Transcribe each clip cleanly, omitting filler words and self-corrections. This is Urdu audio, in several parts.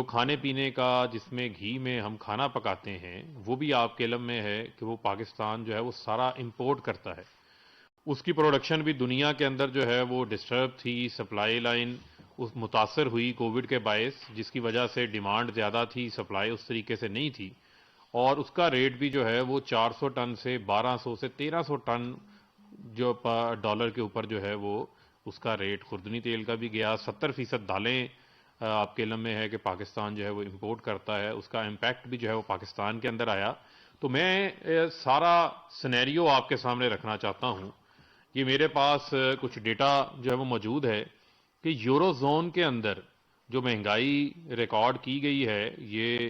جو کھانے پینے کا جس میں گھی میں ہم کھانا پکاتے ہیں وہ بھی آپ کے علم میں ہے کہ وہ پاکستان جو ہے وہ سارا امپورٹ کرتا ہے. اس کی پروڈکشن بھی دنیا کے اندر جو ہے وہ ڈسٹرب تھی، سپلائی لائن اس متاثر ہوئی کووڈ کے باعث، جس کی وجہ سے ڈیمانڈ زیادہ تھی، سپلائی اس طریقے سے نہیں تھی، اور اس کا ریٹ بھی جو ہے وہ 400 ٹن سے 1200 سے 1300 ٹن جو ڈالر کے اوپر جو ہے وہ اس کا ریٹ خوردنی تیل کا بھی گیا. 70% دالیں آپ کے علم میں ہے کہ پاکستان جو ہے وہ امپورٹ کرتا ہے، اس کا امپیکٹ بھی جو ہے وہ پاکستان کے اندر آیا. تو میں سارا سنیریو آپ کے سامنے رکھنا چاہتا ہوں. یہ میرے پاس کچھ ڈیٹا جو ہے وہ موجود ہے کہ یورو زون کے اندر جو مہنگائی ریکارڈ کی گئی ہے، یہ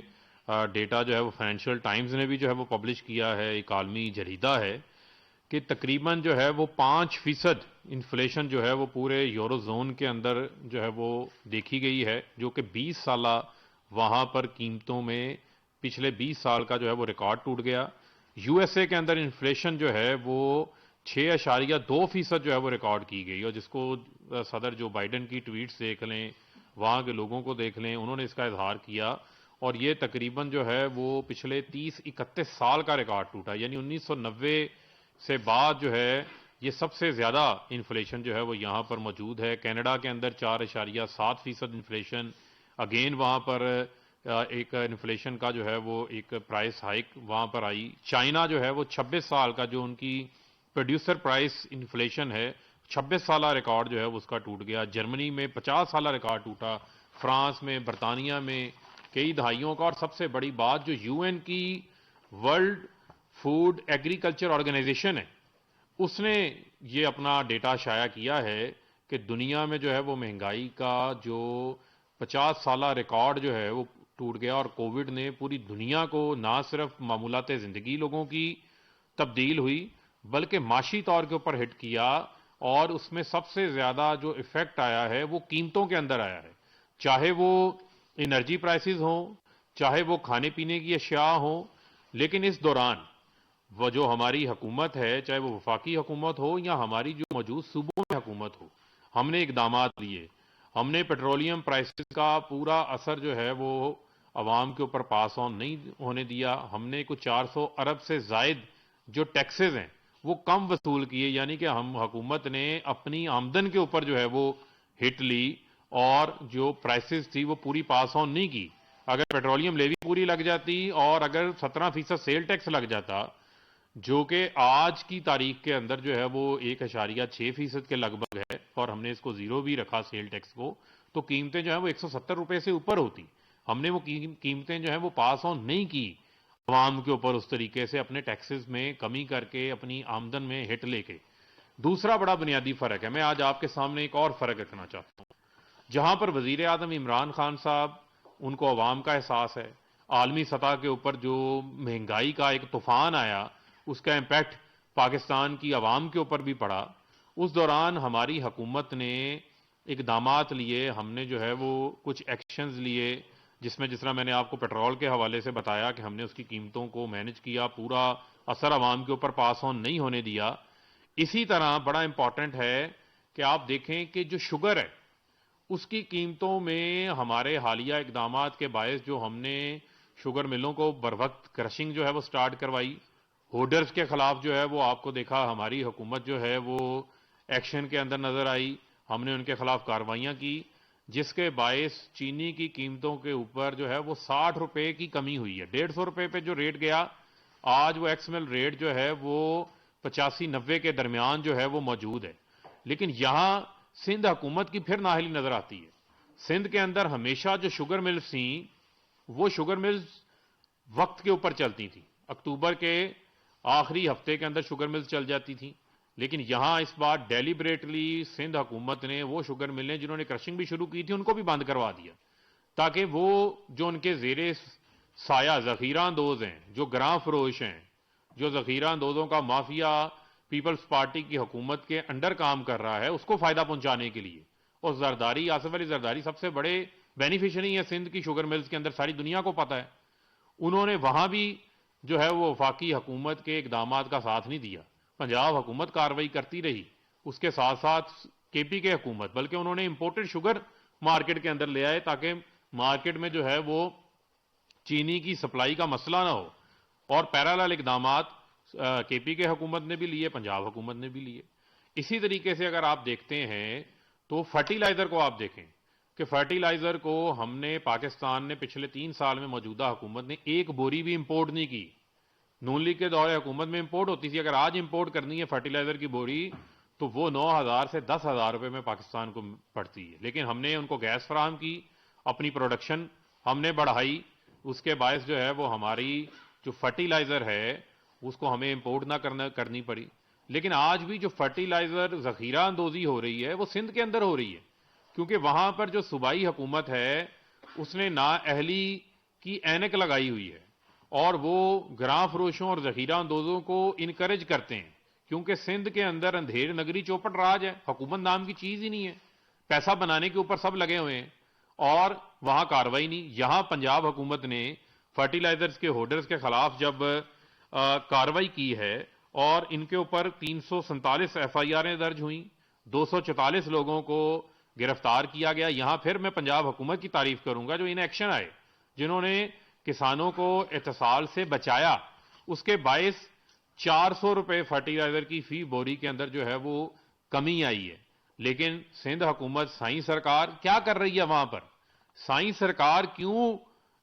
ڈیٹا جو ہے وہ فائنینشیل ٹائمز نے بھی جو ہے وہ پبلش کیا ہے، ایک عالمی جریدہ ہے، کہ تقریباً جو ہے وہ 5% انفلیشن جو ہے وہ پورے یورو زون کے اندر جو ہے وہ دیکھی گئی ہے، جو کہ 20 سالہ وہاں پر قیمتوں میں پچھلے 20 سال کا جو ہے وہ ریکارڈ ٹوٹ گیا. یو ایس اے کے اندر انفلیشن جو ہے وہ 6.2% جو ہے وہ ریکارڈ کی گئی، اور جس کو صدر جو بائیڈن کی ٹویٹس دیکھ لیں، وہاں کے لوگوں کو دیکھ لیں، انہوں نے اس کا اظہار کیا، اور یہ تقریباً جو ہے وہ پچھلے 30-31 سال کا ریکارڈ ٹوٹا. یعنی 1990 سے بعد جو ہے یہ سب سے زیادہ انفلیشن جو ہے وہ یہاں پر موجود ہے. کینیڈا کے اندر 4.7% انفلیشن، اگین وہاں پر ایک انفلیشن کا جو ہے وہ ایک پرائس ہائک وہاں پر آئی. چائنا جو ہے وہ 26 سال کا جو ان کی پروڈیوسر پرائس انفلیشن ہے، 26 سالہ ریکارڈ جو ہے وہ اس کا ٹوٹ گیا. جرمنی میں 50 سالہ ریکارڈ ٹوٹا، فرانس میں، برطانیہ میں کئی دہائیوں کا. اور سب سے بڑی بات جو یو این کی ورلڈ فوڈ ایگریکلچر آرگنائزیشن ہے، اس نے یہ اپنا ڈیٹا شائع کیا ہے کہ دنیا میں جو ہے وہ مہنگائی کا جو 50 سالہ ریکارڈ جو ہے وہ ٹوٹ گیا، اور کووڈ نے پوری دنیا کو نہ صرف معمولات زندگی لوگوں کی تبدیل ہوئی بلکہ معاشی طور کے اوپر ہٹ کیا، اور اس میں سب سے زیادہ جو ایفیکٹ آیا ہے وہ قیمتوں کے اندر آیا ہے. چاہے وہ انرجی پرائسز ہوں، چاہے وہ کھانے پینے کی اشیاء ہوں. لیکن اس دوران وہ جو ہماری حکومت ہے، چاہے وہ وفاقی حکومت ہو یا ہماری جو موجود صوبوں میں حکومت ہو، ہم نے اقدامات لیے. ہم نے پیٹرولیم پرائسز کا پورا اثر جو ہے وہ عوام کے اوپر پاس آن نہیں ہونے دیا. ہم نے کچھ 400 ارب سے زائد جو ٹیکسز ہیں وہ کم وصول کیے، یعنی کہ ہم حکومت نے اپنی آمدن کے اوپر جو ہے وہ ہٹ لی، اور جو پرائسز تھی وہ پوری پاس آن نہیں کی. اگر پیٹرولیم لیوی پوری لگ جاتی اور اگر 17% سیل ٹیکس لگ جاتا، جو کہ آج کی تاریخ کے اندر جو ہے وہ 1.6% کے لگ بھگ ہے، اور ہم نے اس کو زیرو بھی رکھا سیل ٹیکس کو، تو قیمتیں جو ہیں وہ 170 روپے سے اوپر ہوتی. ہم نے وہ قیمتیں جو ہیں وہ پاس آن نہیں کی عوام کے اوپر اس طریقے سے، اپنے ٹیکسز میں کمی کر کے، اپنی آمدن میں ہٹ لے کے. دوسرا بڑا بنیادی فرق ہے، میں آج آپ کے سامنے ایک اور فرق رکھنا چاہتا ہوں. جہاں پر وزیر اعظم عمران خان صاحب، ان کو عوام کا احساس ہے، عالمی سطح کے اوپر جو مہنگائی کا ایک طوفان آیا اس کا امپیکٹ پاکستان کی عوام کے اوپر بھی پڑا. اس دوران ہماری حکومت نے اقدامات لیے، ہم نے جو ہے وہ کچھ ایکشنز لیے، جس میں جس طرح میں نے آپ کو پیٹرول کے حوالے سے بتایا کہ ہم نے اس کی قیمتوں کو مینج کیا، پورا اثر عوام کے اوپر پاس آن نہیں ہونے دیا. اسی طرح بڑا امپورٹنٹ ہے کہ آپ دیکھیں کہ جو شوگر ہے اس کی قیمتوں میں ہمارے حالیہ اقدامات کے باعث جو ہم نے شوگر ملوں کو بروقت کرشنگ جو ہے وہ سٹارٹ کروائی، ہولڈرز کے خلاف جو ہے وہ آپ کو دیکھا ہماری حکومت جو ہے وہ ایکشن کے اندر نظر آئی، ہم نے ان کے خلاف کارروائیاں کی، جس کے باعث چینی کی قیمتوں کے اوپر جو ہے وہ 60 روپے کی کمی ہوئی ہے. 150 روپے پہ جو ریٹ گیا، آج وہ ایکس مل ریٹ جو ہے وہ 85-90 کے درمیان جو ہے وہ موجود ہے. لیکن یہاں سندھ حکومت کی پھر نااہلی نظر آتی ہے. سندھ کے اندر ہمیشہ جو شوگر ملز تھیں وہ شوگر ملز وقت کے اوپر چلتی تھیں، اکتوبر کے آخری ہفتے کے اندر شوگر ملز چل جاتی تھیں. لیکن یہاں اس بار ڈیلیبریٹلی سندھ حکومت نے وہ شوگر ملیں جنہوں نے کرشنگ بھی شروع کی تھی ان کو بھی بند کروا دیا، تاکہ وہ جو ان کے زیر سایہ ذخیرہ اندوز ہیں، جو گراں فروش ہیں، جو ذخیرہ اندوزوں کا مافیا پیپلز پارٹی کی حکومت کے انڈر کام کر رہا ہے، اس کو فائدہ پہنچانے کے لیے. اور زرداری، آصف علی زرداری سب سے بڑے بینیفیشری ہیں سندھ کی شوگر ملز کے اندر، ساری دنیا کو پتہ ہے. انہوں نے وہاں بھی جو ہے وہ وفاقی حکومت کے اقدامات کا ساتھ نہیں دیا. پنجاب حکومت کارروائی کرتی رہی، اس کے ساتھ ساتھ کے پی کے حکومت، بلکہ انہوں نے امپورٹڈ شوگر مارکیٹ کے اندر لے آئے تاکہ مارکیٹ میں جو ہے وہ چینی کی سپلائی کا مسئلہ نہ ہو. اور پیرالل اقدامات کے پی کے حکومت نے بھی لیے, پنجاب حکومت نے بھی لیے. اسی طریقے سے اگر آپ دیکھتے ہیں تو فرٹیلائزر کو آپ دیکھیں کہ فرٹیلائزر کو ہم نے, پاکستان نے پچھلے 3 سال میں موجودہ حکومت نے ایک بوری بھی امپورٹ نہیں کی. نون لیگ کے دور حکومت میں امپورٹ ہوتی تھی, اگر آج امپورٹ کرنی ہے فرٹیلائزر کی بوری تو وہ 9,000 سے 10,000 روپے میں پاکستان کو پڑتی ہے. لیکن ہم نے ان کو گیس فراہم کی, اپنی پروڈکشن ہم نے بڑھائی, اس کے باعث جو ہے وہ ہماری جو فرٹیلائزر ہے اس کو ہمیں امپورٹ نہ کرنی پڑی. لیکن آج بھی جو فرٹیلائزر ذخیرہ اندوزی ہو رہی ہے وہ سندھ کے اندر ہو رہی ہے, کیونکہ وہاں پر جو صوبائی حکومت ہے اس نے نااہلی کی اینک لگائی ہوئی ہے, اور وہ گراں فروشوں اور ذخیرہ اندوزوں کو انکریج کرتے ہیں, کیونکہ سندھ کے اندر اندھیر نگری چوپٹ راج ہے, حکومت نام کی چیز ہی نہیں ہے, پیسہ بنانے کے اوپر سب لگے ہوئے ہیں اور وہاں کاروائی نہیں. یہاں پنجاب حکومت نے فرٹیلائزرز کے ہولڈرز کے خلاف جب کاروائی کی ہے اور ان کے اوپر 347 ایف آئی آریں درج ہوئیں, 244 لوگوں کو گرفتار کیا گیا. یہاں پھر میں پنجاب حکومت کی تعریف کروں گا جو ان ایکشن آئے, جنہوں نے کسانوں کو اتصال سے بچایا. اس کے باعث 400 روپے فرٹیلائزر کی فی بوری کے اندر جو ہے وہ کمی آئی ہے. لیکن سندھ حکومت, سائیں سرکار کیا کر رہی ہے وہاں پر؟ سائیں سرکار کیوں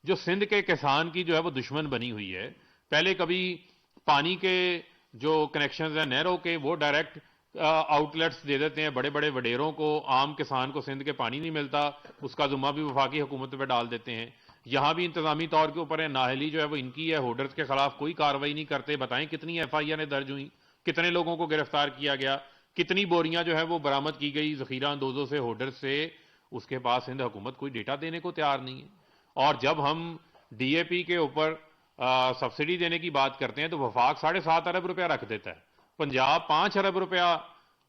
جو سندھ کے کسان کی جو ہے وہ دشمن بنی ہوئی ہے؟ پہلے کبھی پانی کے جو کنیکشنز ہیں نہروں کے وہ ڈائریکٹ آؤٹ لیٹس دے دیتے ہیں بڑے بڑے وڈیروں کو, عام کسان کو سندھ کے پانی نہیں ملتا, اس کا ذمہ بھی وفاقی حکومت پہ ڈال دیتے ہیں. یہاں بھی انتظامی طور کے اوپر ہے, نااہلی جو ہے وہ ان کی ہے, ہولڈرز کے خلاف کوئی کاروائی نہیں کرتے. بتائیں کتنی ایف آئی آریں درج ہوئیں, کتنے لوگوں کو گرفتار کیا گیا, کتنی بوریاں جو ہے وہ برآمد کی گئی ذخیرہ اندوزوں سے, ہولڈرز سے. اس کے پاس سندھ حکومت کوئی ڈیٹا دینے کو تیار نہیں ہے. اور جب ہم ڈی اے پی کے اوپر سبسڈی دینے کی بات کرتے ہیں تو وفاق 7.5 ارب روپیہ رکھ دیتا ہے, پنجاب 5 ارب روپیہ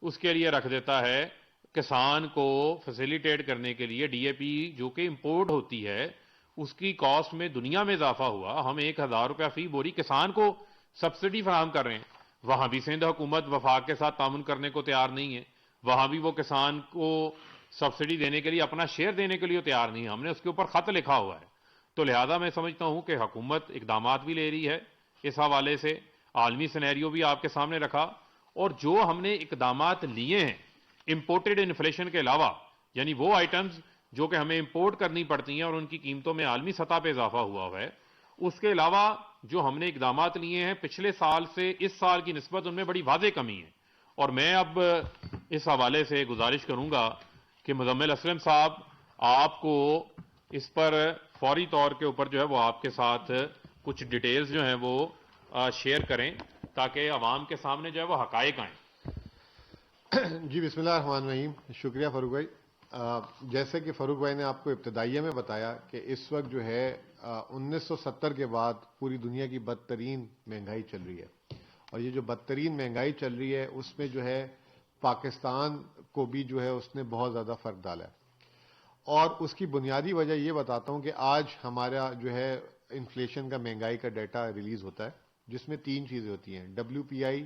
اس کے لیے رکھ دیتا ہے کسان کو فیسیلیٹیٹ کرنے کے لیے. ڈی اے پی جو کہ امپورٹ ہوتی ہے اس کی کاسٹ میں دنیا میں اضافہ ہوا, ہم 1,000 روپیہ فی بوری کسان کو سبسڈی فراہم کر رہے ہیں. وہاں بھی سندھ حکومت وفاق کے ساتھ تعاون کرنے کو تیار نہیں ہے, وہاں بھی وہ کسان کو سبسڈی دینے کے لیے, اپنا شیئر دینے کے لیے تیار نہیں ہے. ہم نے اس کے اوپر خط لکھا ہوا ہے. تو لہذا میں سمجھتا ہوں کہ حکومت اقدامات بھی لے رہی ہے اس حوالے سے, عالمی سینیریو بھی آپ کے سامنے رکھا, اور جو ہم نے اقدامات لیے ہیں امپورٹڈ انفلیشن کے علاوہ, یعنی وہ آئٹمز جو کہ ہمیں امپورٹ کرنی پڑتی ہیں اور ان کی قیمتوں میں عالمی سطح پہ اضافہ ہوا ہے, اس کے علاوہ جو ہم نے اقدامات لیے ہیں پچھلے سال سے اس سال کی نسبت ان میں بڑی واضح کمی ہے. اور میں اب اس حوالے سے گزارش کروں گا کہ مزمل اسلم صاحب آپ کو اس پر فوری طور کے اوپر جو ہے وہ آپ کے ساتھ کچھ ڈیٹیلز جو ہیں وہ شیئر کریں تاکہ عوام کے سامنے جو ہے وہ حقائق آئیں. جی بسم اللہ الرحمن الرحیم. شکریہ فاروق بھائی. جیسے کہ فاروق بھائی نے آپ کو ابتدائیہ میں بتایا کہ اس وقت جو ہے 1970 کے بعد پوری دنیا کی بدترین مہنگائی چل رہی ہے, اور یہ جو بدترین مہنگائی چل رہی ہے اس میں جو ہے پاکستان کو بھی جو ہے اس نے بہت زیادہ فرق ڈالا ہے. اور اس کی بنیادی وجہ یہ بتاتا ہوں کہ آج ہمارا جو ہے انفلیشن کا, مہنگائی کا ڈیٹا ریلیز ہوتا ہے جس میں 3 چیزیں ہوتی ہیں, ڈبلیو پی آئی,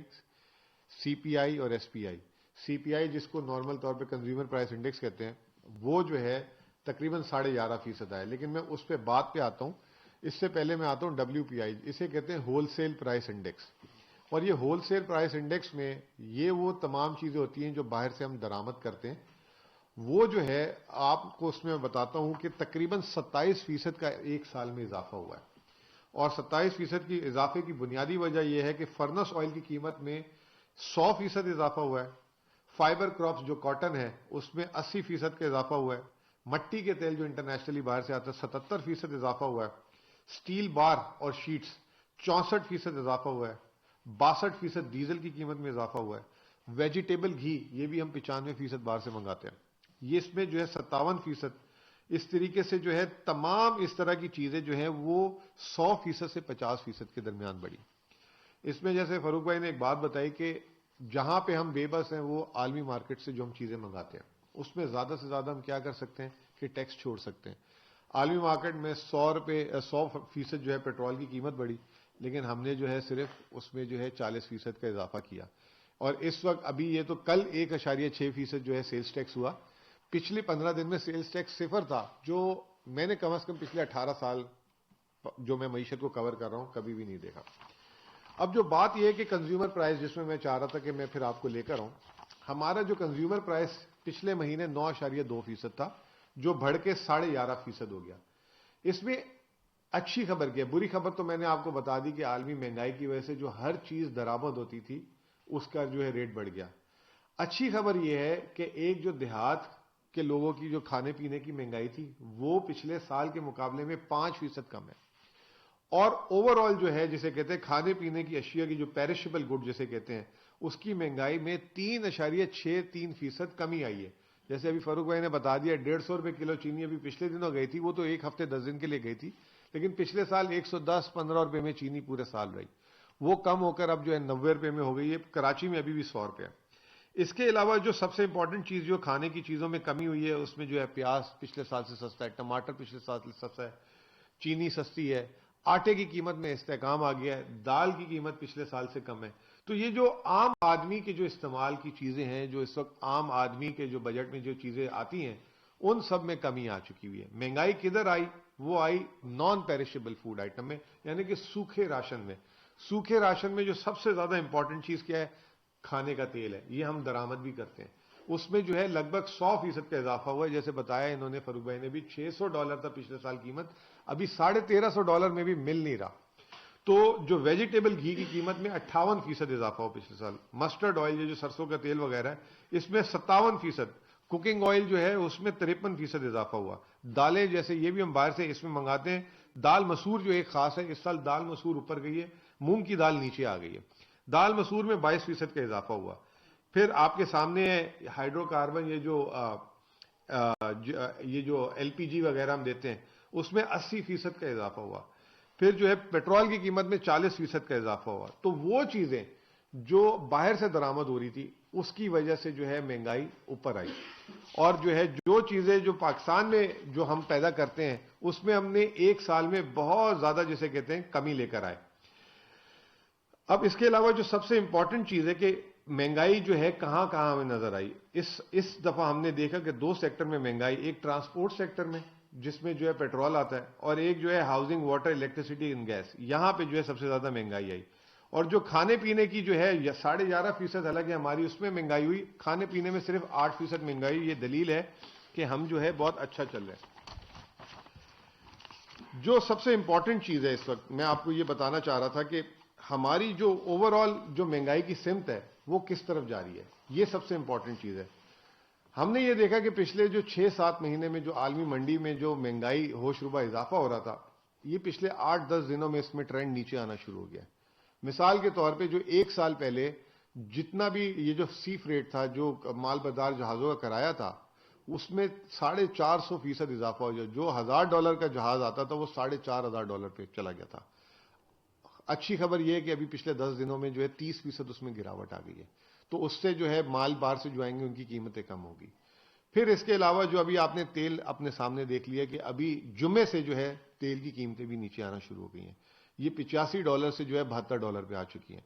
سی پی آئی اور ایس پی آئی. سی پی آئی جس کو نارمل طور پہ کنزیومر پرائس انڈیکس کہتے ہیں, وہ جو ہے تقریباً 11.5% ہے. لیکن میں اس پہ بات پہ آتا ہوں, اس سے پہلے میں آتا ہوں ڈبلیو پی آئی, اسے کہتے ہیں ہول سیل پرائس انڈیکس. اور یہ ہول سیل پرائس انڈیکس میں یہ وہ تمام چیزیں ہوتی ہیں جو باہر سے ہم درآمد کرتے ہیں, وہ جو ہے آپ کو اس میں بتاتا ہوں کہ تقریباً 27% کا ایک سال میں اضافہ ہوا ہے. اور 27% کی اضافے کی بنیادی وجہ یہ ہے کہ فرنس آئل کی قیمت میں 100% اضافہ ہوا ہے, فائبر کراپس جو کاٹن ہے اس میں 80% کا اضافہ ہوا ہے, مٹی کے تیل جو انٹرنیشنلی باہر سے آتا ہے 77% اضافہ ہوا ہے, سٹیل بار اور شیٹس 64% اضافہ ہوا ہے, 62% ڈیزل کی قیمت میں اضافہ ہوا ہے, ویجیٹیبل گھی یہ بھی ہم 95% باہر سے منگاتے ہیں, یہ اس میں جو ہے 57%. اس طریقے سے جو ہے تمام اس طرح کی چیزیں جو ہیں وہ 100% سے 50% کے درمیان بڑھی. اس میں جیسے فاروق بھائی نے ایک بات بتائی کہ جہاں پہ ہم بے بس ہیں وہ عالمی مارکیٹ سے جو ہم چیزیں منگاتے ہیں اس میں زیادہ سے زیادہ ہم کیا کر سکتے ہیں کہ ٹیکس چھوڑ سکتے ہیں. عالمی مارکیٹ میں 100% جو ہے پیٹرول کی قیمت بڑھی, لیکن ہم نے جو ہے صرف اس میں جو ہے 40% کا اضافہ کیا. اور اس وقت ابھی یہ تو کل 1.6% جو ہے سیلز ٹیکس ہوا, پچھلے 15 دن میں سیلز ٹیکس 0 تھا, جو میں نے کم از کم پچھلے 18 سال جو میں معیشت کو کور کر رہا ہوں کبھی بھی نہیں دیکھا. اب جو بات یہ ہے کہ کنزیومر پرائس جس میں چاہ رہا تھا کہ میں پھر آپ کو لے کر آؤں, ہمارا جو کنزیومر پرائس پچھلے مہینے 9.2% تھا جو بڑھ کے 11.5% ہو گیا. اس میں اچھی خبر کیا, بری خبر تو میں نے آپ کو بتا دی کہ عالمی مہنگائی کی وجہ سے جو ہر چیز درآمد ہوتی تھی اس کا جو ہے ریٹ بڑھ گیا. اچھی خبر یہ ہے کہ ایک جو دیہات کے لوگوں کی جو کھانے پینے کی مہنگائی تھی وہ پچھلے سال کے مقابلے میں 5% کم ہے. اور اوور آل جو ہے جسے کہتے ہیں کھانے پینے کی اشیاء کی جو پیرشیبل گڈ جسے کہتے ہیں اس کی مہنگائی میں 3.63% کمی آئی ہے. جیسے ابھی فاروق بھائی نے بتا دیا 150 روپے کلو چینی ابھی پچھلے دنوں گئی تھی, وہ تو ایک ہفتے 10 دن کے لیے گئی تھی, لیکن پچھلے سال 110-15 روپے میں چینی پورے سال رہی, وہ کم ہو کر اب جو ہے 90 روپے میں ہو گئی ہے. کراچی میں ابھی بھی 100 روپے ہے. اس کے علاوہ جو سب سے امپورٹنٹ چیز جو کھانے کی چیزوں میں کمی ہوئی ہے اس میں جو ہے پیاز پچھلے سال سے سستا ہے, ٹماٹر پچھلے سال سے سستا ہے, چینی سستی ہے, آٹے کی قیمت میں استحکام آ گیا ہے, دال کی قیمت پچھلے سال سے کم ہے. تو یہ جو عام آدمی کے جو استعمال کی چیزیں ہیں, جو اس وقت عام آدمی کے جو بجٹ میں جو چیزیں آتی ہیں ان سب میں کمی آ چکی ہوئی ہے. مہنگائی کدھر آئی؟ وہ آئی نان پیرشیبل فوڈ آئٹم میں, یعنی کہ سوکھے راشن میں. سوکھے راشن میں جو سب سے زیادہ امپورٹنٹ چیز کیا ہے؟ کھانے کا تیل ہے. یہ ہم درآمد بھی کرتے ہیں, اس میں جو ہے لگ بھگ 100% کا اضافہ ہوا ہے. جیسے بتایا انہوں نے فاروق بھائی نے بھی, $600 تھا پچھلے سال قیمت, ابھی $1350 میں بھی مل نہیں رہا. تو جو ویجیٹیبل گھی کی قیمت میں 58% اضافہ ہو پچھلے سال. مسٹرڈ آئل یہ جو سرسوں کا تیل وغیرہ ہے اس میں 57%. کوکنگ آئل جو ہے اس میں 53% اضافہ ہوا. دالیں جیسے یہ بھی ہم باہر سے اس میں منگاتے ہیں, دال مسور جو ایک خاص ہے, اس سال دال مسور اوپر گئی ہے, مونگ کی دال نیچے آ گئی ہے. دال مسور میں 22% کا اضافہ ہوا. پھر آپ کے سامنے ہائیڈرو کاربن یہ جو LPG وغیرہ ہم دیتے ہیں اس میں 80% کا اضافہ ہوا. پھر جو ہے پیٹرول کی قیمت میں 40% کا اضافہ ہوا. تو وہ چیزیں جو باہر سے درآمد ہو رہی تھی اس کی وجہ سے جو ہے مہنگائی اوپر آئی. اور جو ہے جو چیزیں جو پاکستان میں جو ہم پیدا کرتے ہیں اس میں ہم نے ایک سال میں بہت زیادہ جسے کہتے ہیں کمی لے کر آئے. اب اس کے علاوہ جو سب سے امپورٹنٹ چیز ہے کہ مہنگائی جو ہے کہاں کہاں ہمیں نظر آئی. اس دفعہ ہم نے دیکھا کہ 2 سیکٹر میں مہنگائی, ایک ٹرانسپورٹ سیکٹر میں جس میں جو ہے پیٹرول آتا ہے, اور ایک جو ہے housing, water, electricity and gas, یہاں پہ جو ہے سب سے زیادہ مہنگائی آئی. اور جو کھانے پینے کی جو ہے 11.5% حالانکہ ہماری اس میں مہنگائی ہوئی, کھانے پینے میں صرف 8% مہنگائی ہوئی. یہ دلیل ہے کہ ہم جو ہے بہت اچھا چل رہے ہیں. جو سب سے امپورٹنٹ چیز ہے اس وقت میں آپ کو یہ بتانا چاہ رہا تھا کہ ہماری جو اوور آل جو مہنگائی کی سمت ہے وہ کس طرف جا رہی ہے, یہ سب سے امپورٹنٹ چیز ہے. ہم نے یہ دیکھا کہ پچھلے جو 6-7 مہینے میں جو عالمی منڈی میں جو مہنگائی ہوش ربا اضافہ ہو رہا تھا, یہ پچھلے 8-10 دنوں میں اس میں ٹرینڈ نیچے آنا شروع ہو گیا. مثال کے طور پہ جو ایک سال پہلے جتنا بھی یہ جو سی فریٹ تھا, جو مال بردار جہازوں کا کرایہ تھا, اس میں 450% اضافہ ہو گیا. جو $1000 کا جہاز آتا تھا وہ $4500 پہ چلا گیا تھا. اچھی خبر یہ ہے کہ ابھی پچھلے 10 دنوں میں جو ہے 30% اس میں گراوٹ آ گئی ہے. تو اس سے جو ہے مال باہر سے جو آئیں گے ان کی قیمتیں کم ہوگی. پھر اس کے علاوہ جو ابھی آپ نے تیل اپنے سامنے دیکھ لیا کہ ابھی جمعے سے جو ہے تیل کی قیمتیں بھی نیچے آنا شروع ہو گئی ہیں. یہ $85 سے جو ہے $72 پہ آ چکی ہیں.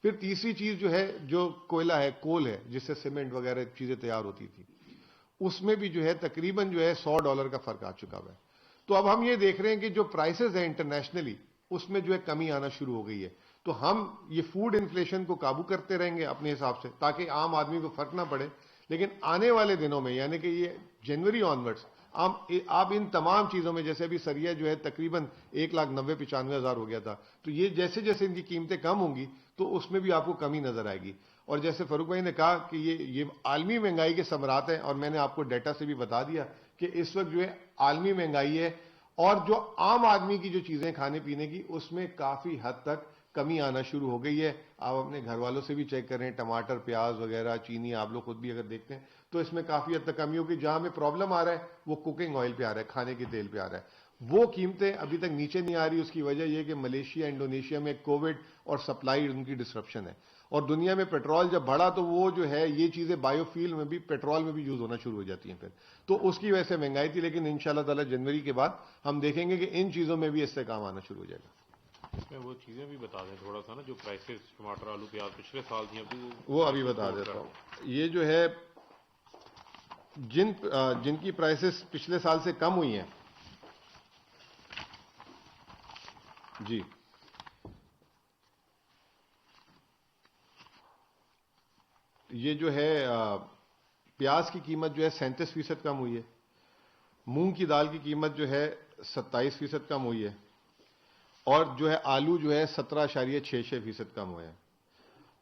پھر تیسری چیز جو ہے جو کوئلہ ہے, کول ہے, جس سے سیمنٹ وغیرہ چیزیں تیار ہوتی تھی, اس میں بھی جو ہے تقریباً جو ہے $100 کا فرق آ چکا ہوا ہے. تو اب ہم یہ دیکھ رہے ہیں کہ جو پرائسز ہیں انٹرنیشنلی اس میں جو ہے کمی آنا شروع ہو گئی ہے. تو ہم یہ فوڈ انفلیشن کو قابو کرتے رہیں گے اپنے حساب سے تاکہ عام آدمی کو فرق نہ پڑے. لیکن آنے والے دنوں میں یعنی کہ یہ جنوری آنورڈز آپ ان تمام چیزوں میں, جیسے ابھی سریا جو ہے تقریباً 1,90,95,000 ہو گیا تھا, تو یہ جیسے جیسے ان کی قیمتیں کم ہوں گی تو اس میں بھی آپ کو کمی نظر آئے گی. اور جیسے فاروق بھائی نے کہا کہ یہ عالمی مہنگائی کے ثمرات ہیں, اور میں نے آپ کو ڈیٹا سے بھی بتا دیا کہ اس وقت جو ہے عالمی مہنگائی ہے اور جو عام آدمی کی جو چیزیں کھانے پینے کی اس میں کافی حد تک کمی آنا شروع ہو گئی ہے. آپ اپنے گھر والوں سے بھی چیک کریں, ٹماٹر, پیاز وغیرہ, چینی, آپ لوگ خود بھی اگر دیکھتے ہیں تو اس میں کافی حد تک کمی ہوگی. جہاں ہمیں پرابلم آ رہا ہے وہ کوکنگ آئل پہ آ رہا ہے, کھانے کے تیل پہ آ رہا ہے. وہ قیمتیں ابھی تک نیچے نہیں آ رہی. اس کی وجہ یہ کہ ملیشیا, انڈونیشیا میں کووڈ اور سپلائی ان کی ڈسرپشن ہے. اور دنیا میں پیٹرول جب بڑھا تو وہ جو ہے یہ چیزیں بایو فیل میں بھی, پیٹرول میں بھی یوز ہونا شروع ہو جاتی ہیں پھر, تو اس کی وجہ سے مہنگائی تھی. لیکن انشاءاللہ تعالی جنوری کے بعد ہم دیکھیں گے کہ ان چیزوں میں بھی اس سے کام آنا شروع ہو جائے گا. اس میں وہ چیزیں بھی بتا دیں تھوڑا سا نا, جو پرائسز ٹماٹر, آلو, پیاز پچھلے سال تھیں ابھی وہ ابھی بتا دیتا ہوں. یہ جو ہے جن کی پرائسز پچھلے سال سے کم ہوئی ہیں جی یہ جو ہے پیاز کی قیمت جو ہے 37% کم ہوئی ہے. مونگ کی دال کی قیمت جو ہے 27% کم ہوئی ہے. اور جو ہے آلو جو ہے 17.66% کم ہوئے ہیں.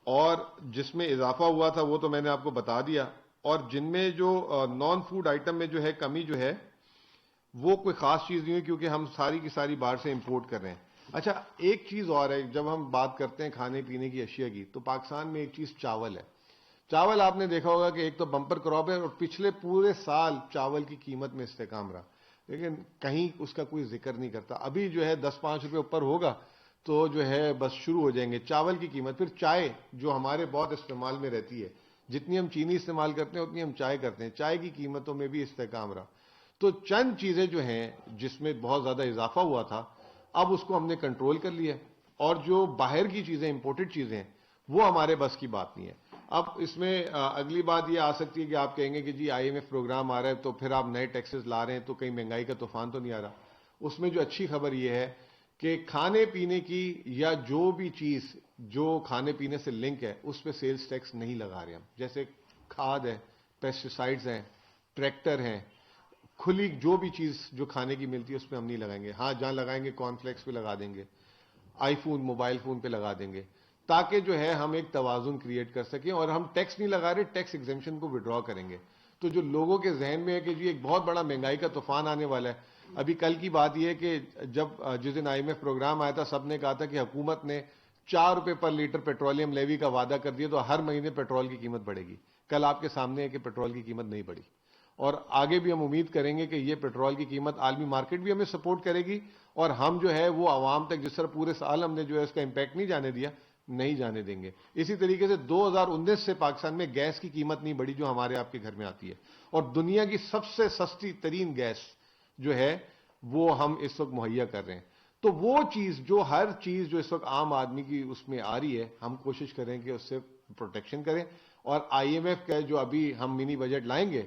اور جس میں اضافہ ہوا تھا وہ تو میں نے آپ کو بتا دیا. اور جن میں جو نان فوڈ آئٹم میں جو ہے کمی جو ہے وہ کوئی خاص چیز نہیں ہے کیونکہ ہم ساری کی ساری باہر سے امپورٹ کر رہے ہیں. اچھا ایک چیز اور ہے, جب ہم بات کرتے ہیں کھانے پینے کی اشیاء کی تو پاکستان میں ایک چیز چاول ہے. چاول آپ نے دیکھا ہوگا کہ ایک تو بمپر کراپ ہے اور پچھلے پورے سال چاول کی قیمت میں استحکام رہا, لیکن کہیں اس کا کوئی ذکر نہیں کرتا. ابھی جو ہے 10-5 روپے اوپر ہوگا تو جو ہے بس شروع ہو جائیں گے چاول کی قیمت. پھر چائے جو ہمارے بہت استعمال میں رہتی ہے, جتنی ہم چینی استعمال کرتے ہیں اتنی ہم چائے کرتے ہیں, چائے کی قیمتوں میں بھی استحکام رہا. تو چند چیزیں جو ہیں جس میں بہت زیادہ اضافہ ہوا تھا اب اس کو ہم نے کنٹرول کر لیا, اور جو باہر کی چیزیں امپورٹڈ چیزیں ہیں وہ ہمارے بس کی بات نہیں ہے. اب اس میں اگلی بات یہ آ سکتی ہے کہ آپ کہیں گے کہ جی آئی ایم ایف پروگرام آ رہا ہے تو پھر آپ نئے ٹیکسز لا رہے ہیں تو کہیں مہنگائی کا طوفان تو نہیں آ رہا. اس میں جو اچھی خبر یہ ہے کہ کھانے پینے کی یا جو بھی چیز جو کھانے پینے سے لنک ہے اس پہ سیلز ٹیکس نہیں لگا رہے ہم. جیسے کھاد ہے, پیسٹیسائڈز ہیں, ٹریکٹر ہیں, کھلی جو بھی چیز جو کھانے کی ملتی ہے اس پہ ہم نہیں لگائیں گے. ہاں جہاں لگائیں گے کارن فلیکس پہ لگا دیں گے, آئی فون موبائل فون پہ لگا دیں گے, تاکہ جو ہے ہم ایک توازن کریٹ کر سکیں. اور ہم ٹیکس نہیں لگا رہے, ٹیکس ایگزمپشن کو وڈرا کریں گے. تو جو لوگوں کے ذہن میں ہے کہ جی ایک بہت بڑا مہنگائی کا طوفان آنے والا ہے, ابھی کل کی بات یہ ہے کہ جس دن آئی ایم ایف پروگرام آیا تھا سب نے کہا تھا کہ حکومت نے 4 روپے پر لیٹر پیٹرولیم لیوی کا وعدہ کر دیا تو ہر مہینے پیٹرول کی قیمت بڑھے گی. کل آپ کے سامنے ہے کہ پیٹرول کی قیمت نہیں بڑھی, اور آگے بھی ہم امید کریں گے کہ یہ پیٹرول کی قیمت عالمی مارکیٹ بھی ہمیں سپورٹ کرے گی, اور ہم جو ہے وہ عوام تک جس طرح پورے سال ہم نے جو ہے اس کا امپیکٹ نہیں جانے دیا, نہیں جانے دیں گے. اسی طریقے سے 2019 سے پاکستان میں گیس کی قیمت نہیں بڑھی جو ہمارے آپ کے گھر میں آتی ہے, اور دنیا کی سب سے سستی ترین گیس جو ہے وہ ہم اس وقت مہیا کر رہے ہیں. تو وہ چیز جو ہر چیز جو اس وقت عام آدمی کی اس میں آ رہی ہے ہم کوشش کریں کہ اس سے پروٹیکشن کریں. اور آئی ایم ایف کا جو ابھی ہم منی بجٹ لائیں گے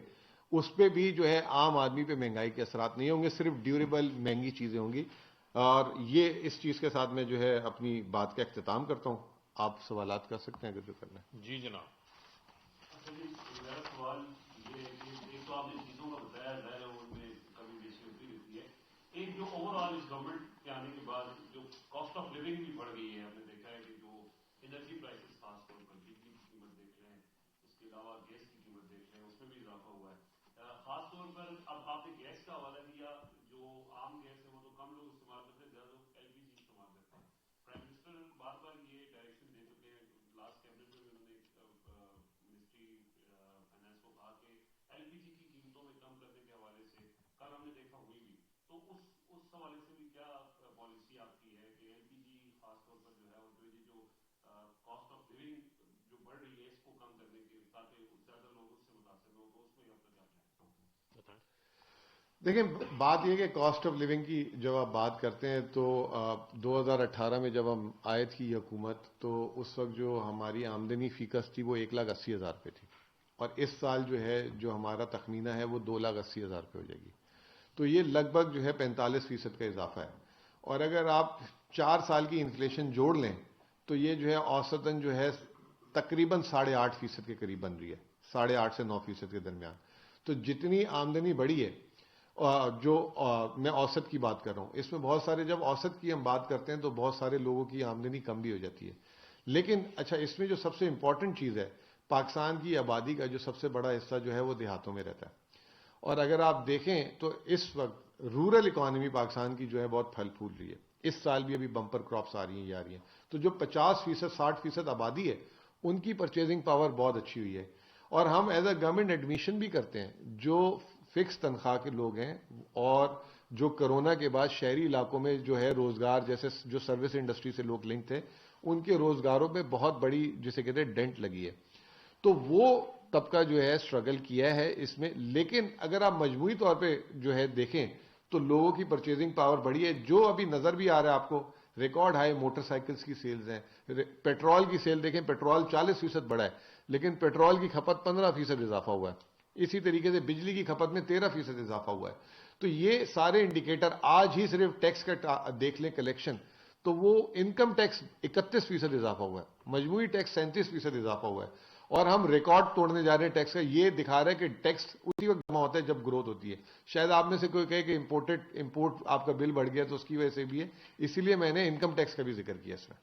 اس پہ بھی جو ہے عام آدمی پہ مہنگائی کے اثرات نہیں ہوں گے, صرف ڈیوریبل مہنگی چیزیں ہوں گی. اور یہ اس چیز کے ساتھ میں جو ہے اپنی بات کا اختتام کرتا ہوں. آپ سوالات کر سکتے ہیں اگر جو کرنا ہے. جی جناب. اچھا جی, میرا سوال یہ ہے کہ ایک تو آپ نے چیزوں کا بتایا ظاہر ہے ان میں کمی بیشی ہوتی رہتی ہے. ایک جو اوور آل اس گورنمنٹ کے آنے کے بعد جو کاسٹ آف لیونگ بھی بڑھ گئی ہے, ہم نے دیکھا ہے کہ جو انرجی پرائسز خاص طور پر بجلی کی قیمت دیکھ لیں, اس کے علاوہ گیس کی قیمت دیکھ لیں, اس میں بھی اضافہ ہوا ہے. خاص طور پر اب آپ نے گیس کا حوالہ دیا, جو عام گیس ہے وہ تو کم لوگ استعمال کرتے ہیں, زیادہ لوگ ایل پی جی استعمال کرتے ہیں. پرائم منسٹر بار بار یہ ڈائریکشن دے چکے ہیں, لاسٹ کیبنٹ میں انہوں نے منسٹری فائنانس کو کہا کہ ایل پی جی کی قیمتوں میں کم کرنے کے حوالے سے, کل ہم نے دیکھا ہوئی بھی. تو اس حوالے سے بھی کیا پالیسی آپ کی ہے کہ ایل پی جی خاص طور پر جو ہے اور جو کاسٹ آف لیونگ جو بڑھ رہی ہے اس کو کم کرنے کے تاکہ زیادہ لوگ اس سے متاثر ہوں, تو اس میں آپ کا کیا کہنا ہے؟ دیکھیں بات یہ کہ کاسٹ آف لیونگ کی جب آپ بات کرتے ہیں تو 2018 میں جب ہم آئے تھی حکومت تو اس وقت جو ہماری آمدنی فی کس تھی وہ 1,80,000 روپے تھی, اور اس سال جو ہے جو ہمارا تخمینہ ہے وہ 2,80,000 روپے ہو جائے گی. تو یہ لگ بھگ جو ہے 45% کا اضافہ ہے. اور اگر آپ 4 سال کی انفلیشن جوڑ لیں تو یہ جو ہے اوسطاً جو ہے تقریباً 8.5% کے قریب بن رہی ہے, 8.5 سے 9% کے درمیان. تو جتنی آمدنی بڑھی ہے, جو میں اوسط کی بات کر رہا ہوں, اس میں بہت سارے جب اوسط کی ہم بات کرتے ہیں تو بہت سارے لوگوں کی آمدنی کم بھی ہو جاتی ہے. لیکن اچھا اس میں جو سب سے امپورٹنٹ چیز ہے, پاکستان کی آبادی کا جو سب سے بڑا حصہ جو ہے وہ دیہاتوں میں رہتا ہے. اور اگر آپ دیکھیں تو اس وقت رورل اکانومی پاکستان کی جو ہے بہت پھل پھول رہی ہے. اس سال بھی ابھی بمپر کراپس آ رہی ہیں, جا رہی ہیں. تو جو 50%, 60% آبادی ہے ان کی پرچیزنگ پاور بہت اچھی ہوئی ہے. اور ہم ایز اے گورنمنٹ ایڈمیشن بھی کرتے ہیں, جو فکس تنخواہ کے لوگ ہیں اور جو کرونا کے بعد شہری علاقوں میں جو ہے روزگار, جیسے جو سروس انڈسٹری سے لوگ لنک تھے, ان کے روزگاروں میں بہت بڑی جسے کہتے ہیں ڈینٹ لگی ہے. تو وہ طبقہ جو ہے اسٹرگل کیا ہے اس میں. لیکن اگر آپ مجموعی طور پہ جو ہے دیکھیں تو لوگوں کی پرچیزنگ پاور بڑھی ہے. جو ابھی نظر بھی آ رہا ہے آپ کو, ریکارڈ ہائی موٹر سائیکلز کی سیلز ہیں. پیٹرول کی سیل دیکھیں, پیٹرول 40% بڑھا ہے لیکن پیٹرول کی کھپت 15% اضافہ ہوا ہے. اسی طریقے سے بجلی کی کھپت میں 13% اضافہ ہوا ہے. تو یہ سارے انڈیکیٹر, آج ہی صرف ٹیکس کا دیکھ لیں کلیکشن تو وہ انکم ٹیکس 31% اضافہ ہوا ہے, مجموعی ٹیکس 37% اضافہ ہوا ہے, اور ہم ریکارڈ توڑنے جا رہے ہیں ٹیکس کا. یہ دکھا رہا ہے کہ ٹیکس اسی وقت جمع ہوتا ہے جب گروتھ ہوتی ہے. شاید آپ میں سے کوئی کہے کہ امپورٹ آپ کا بل بڑھ گیا تو اس کی وجہ سے بھی ہے, اسی لیے میں نے انکم ٹیکس کا بھی ذکر کیا اس میں.